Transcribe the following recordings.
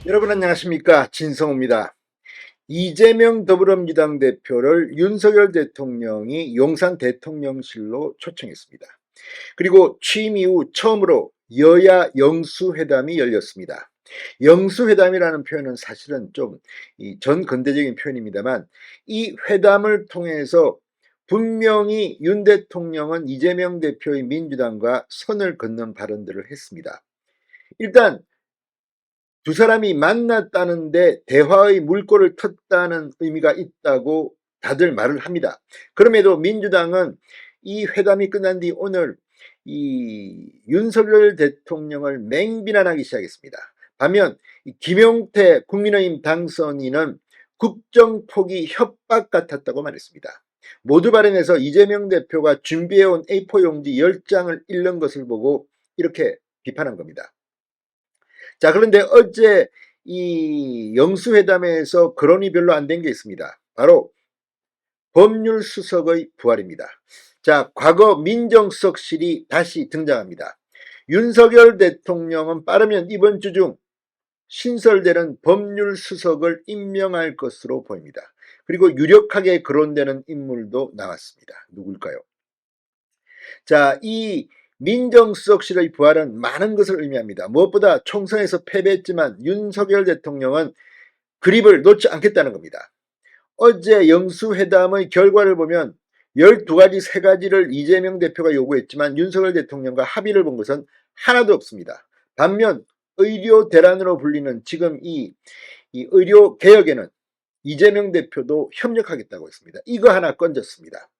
여러분 안녕하십니까, 진성호입니다. 이재명 더불어민주당 대표를 윤석열 대통령이 용산 대통령실로 초청했습니다. 그리고 취임 이후 처음으로 여야 영수회담이 열렸습니다. 영수회담이라는 표현은 사실은 좀 전근대적인 표현입니다만, 이 회담을 통해서 분명히 윤 대통령은 이재명 대표의 민주당과 선을 긋는 발언들을 했습니다. 일단 두 사람이 만났다는데 대화의 물꼬를 텄다는 의미가 있다고 다들 말을 합니다. 그럼에도 민주당은 이 회담이 끝난 뒤 오늘 이 윤석열 대통령을 맹비난하기 시작했습니다. 반면 김용태 국민의힘 당선인은 국정 포기 협박 같았다고 말했습니다. 모두 발언에서 이재명 대표가 준비해온 A4 용지 10장을 잃는 것을 보고 이렇게 비판한 겁니다. 자, 그런데 어제 이 영수회담에서 거론이 별로 안 된 게 있습니다. 바로 법률수석의 부활입니다. 자, 과거 민정수석실이 다시 등장합니다. 윤석열 대통령은 빠르면 이번 주 중 신설되는 법률수석을 임명할 것으로 보입니다. 그리고 유력하게 거론되는 인물도 나왔습니다. 누굴까요? 자, 이 민정수석실의 부활은 많은 것을 의미합니다. 무엇보다 총선에서 패배했지만 윤석열 대통령은 그립을 놓지 않겠다는 겁니다. 어제 영수회담의 결과를 보면 12가지, 3가지를 이재명 대표가 요구했지만 윤석열 대통령과 합의를 본 것은 하나도 없습니다. 반면 의료 대란으로 불리는 지금 이 의료 개혁에는 이재명 대표도 협력하겠다고 했습니다. 이거 하나 건졌습니다.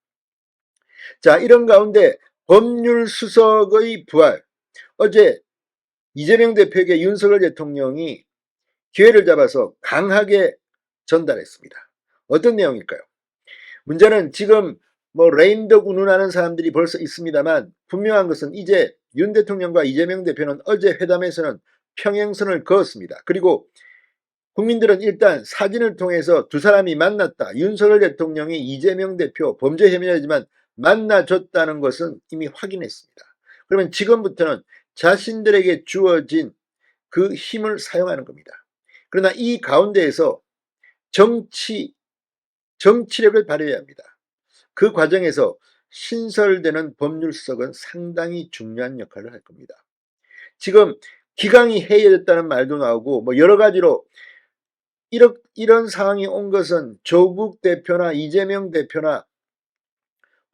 자, 이런 가운데 법률수석의 부활, 어제 이재명 대표에게 윤석열 대통령이 기회를 잡아서 강하게 전달했습니다. 어떤 내용일까요? 문제는 지금 레임덕 운운하는 사람들이 벌써 있습니다만, 분명한 것은 이제 윤 대통령과 이재명 대표는 어제 회담에서는 평행선을 그었습니다. 그리고 국민들은 일단 사진을 통해서 두 사람이 만났다, 윤석열 대통령이 이재명 대표 범죄 혐의자지만 만나줬다는 것은 이미 확인했습니다. 그러면 지금부터는 자신들에게 주어진 그 힘을 사용하는 겁니다. 그러나 이 가운데에서 정치력을 발휘해야 합니다. 그 과정에서 신설되는 법률수석은 상당히 중요한 역할을 할 겁니다. 지금 기강이 해이해졌다는 말도 나오고 여러 가지로 이런 상황이 온 것은 조국 대표나 이재명 대표나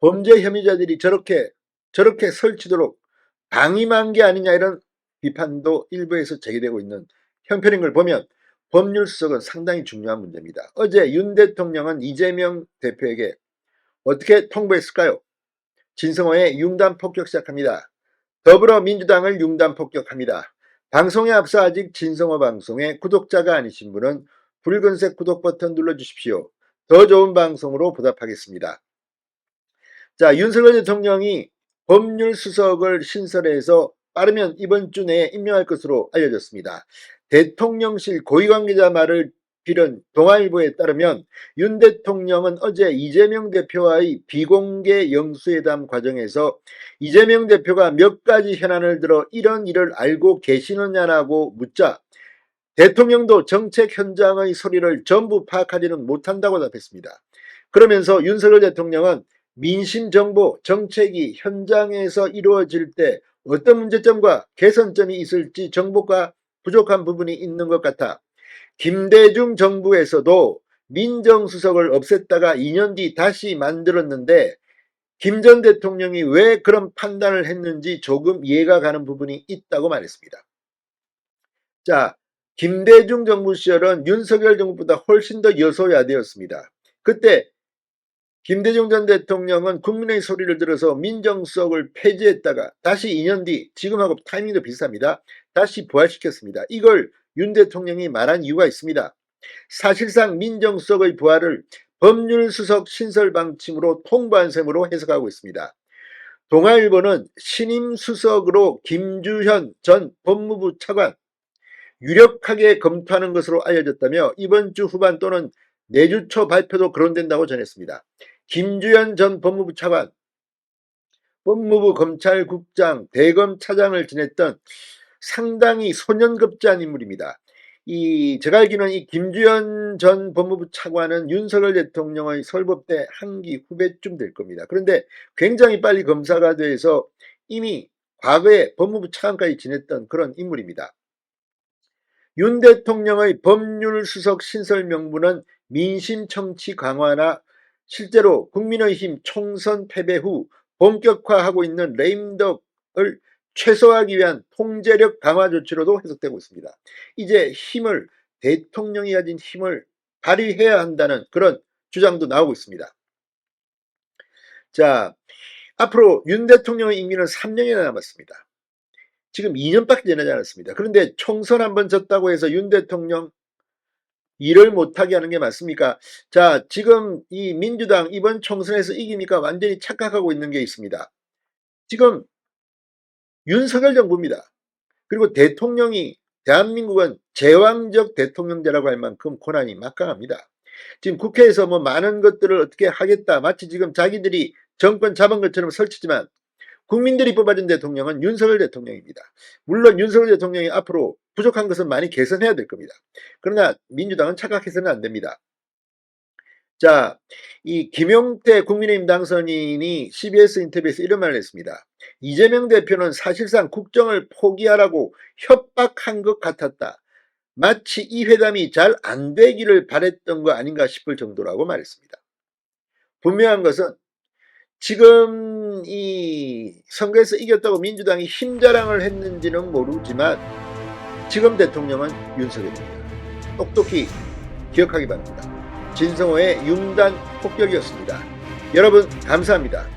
범죄 혐의자들이 저렇게 설치도록 방임한 게 아니냐, 이런 비판도 일부에서 제기되고 있는 형편인 걸 보면 법률수석은 상당히 중요한 문제입니다. 어제 윤 대통령은 이재명 대표에게 어떻게 통보했을까요? 진성호의 융단 폭격 시작합니다. 더불어민주당을 융단 폭격합니다. 방송에 앞서 아직 진성호 방송의 구독자가 아니신 분은 붉은색 구독 버튼 눌러주십시오. 더 좋은 방송으로 보답하겠습니다. 자, 윤석열 대통령이 법률수석을 신설해서 빠르면 이번 주 내에 임명할 것으로 알려졌습니다. 대통령실 고위관계자 말을 빌은 동아일보에 따르면 윤 대통령은 어제 이재명 대표와의 비공개 영수회담 과정에서 이재명 대표가 몇 가지 현안을 들어 이런 일을 알고 계시느냐라고 묻자 대통령도 정책 현장의 소리를 전부 파악하지는 못한다고 답했습니다. 그러면서 윤석열 대통령은 민심 정보, 정책이 현장에서 이루어질 때 어떤 문제점과 개선점이 있을지 정보가 부족한 부분이 있는 것 같아 김대중 정부에서도 민정수석을 없앴다가 2년 뒤 다시 만들었는데 김 전 대통령이 왜 그런 판단을 했는지 조금 이해가 가는 부분이 있다고 말했습니다. 자, 김대중 정부 시절은 윤석열 정부보다 훨씬 더 여소야대였습니다. 그때 김대중 전 대통령은 국민의 소리를 들어서 민정수석을 폐지했다가 다시 2년 뒤, 지금하고 타이밍도 비슷합니다, 다시 부활시켰습니다. 이걸 윤 대통령이 말한 이유가 있습니다. 사실상 민정수석의 부활을 법률수석 신설 방침으로 통보한 셈으로 해석하고 있습니다. 동아일보는 신임 수석으로 김주현 전 법무부 차관 유력하게 검토하는 것으로 알려졌다며 이번 주 후반 또는 내주 초 발표도 거론된다고 전했습니다. 김주현 전 법무부 차관, 법무부 검찰국장, 대검 차장을 지냈던 상당히 소년급제한 인물입니다. 제가 알기로는 이 김주현 전 법무부 차관은 윤석열 대통령의 설법대 한 기 후배쯤 될 겁니다. 그런데 굉장히 빨리 검사가 돼서 이미 과거에 법무부 차관까지 지냈던 그런 인물입니다. 윤 대통령의 법률수석 신설 명분은 민심 청취 강화나 실제로 국민의힘 총선 패배 후 본격화하고 있는 레임덕을 최소화하기 위한 통제력 강화 조치로도 해석되고 있습니다. 이제 대통령이 가진 힘을 발휘해야 한다는 그런 주장도 나오고 있습니다. 자, 앞으로 윤 대통령의 임기는 3년이나 남았습니다. 지금 2년밖에 지나지 않았습니다. 그런데 총선 한번 졌다고 해서 윤 대통령 일을 못하게 하는 게 맞습니까? 자, 지금 이 민주당 이번 총선에서 이기니까 완전히 착각하고 있는 게 있습니다. 지금 윤석열 정부입니다. 그리고 대한민국은 제왕적 대통령제라고 할 만큼 권한이 막강합니다. 지금 국회에서 뭐 많은 것들을 어떻게 하겠다, 마치 지금 자기들이 정권 잡은 것처럼 설치지만 국민들이 뽑아준 대통령은 윤석열 대통령입니다. 물론 윤석열 대통령이 앞으로 부족한 것은 많이 개선해야 될 겁니다. 그러나 민주당은 착각해서는 안 됩니다. 자, 이 김용태 국민의힘 당선인이 CBS 인터뷰에서 이런 말을 했습니다. 이재명 대표는 사실상 국정을 포기하라고 협박한 것 같았다. 마치 이 회담이 잘 안 되기를 바랬던 거 아닌가 싶을 정도라고 말했습니다. 분명한 것은 지금 이 선거에서 이겼다고 민주당이 힘자랑을 했는지는 모르지만 지금 대통령은 윤석열입니다. 똑똑히 기억하기 바랍니다. 진성호의 융단 폭격이었습니다. 여러분 감사합니다.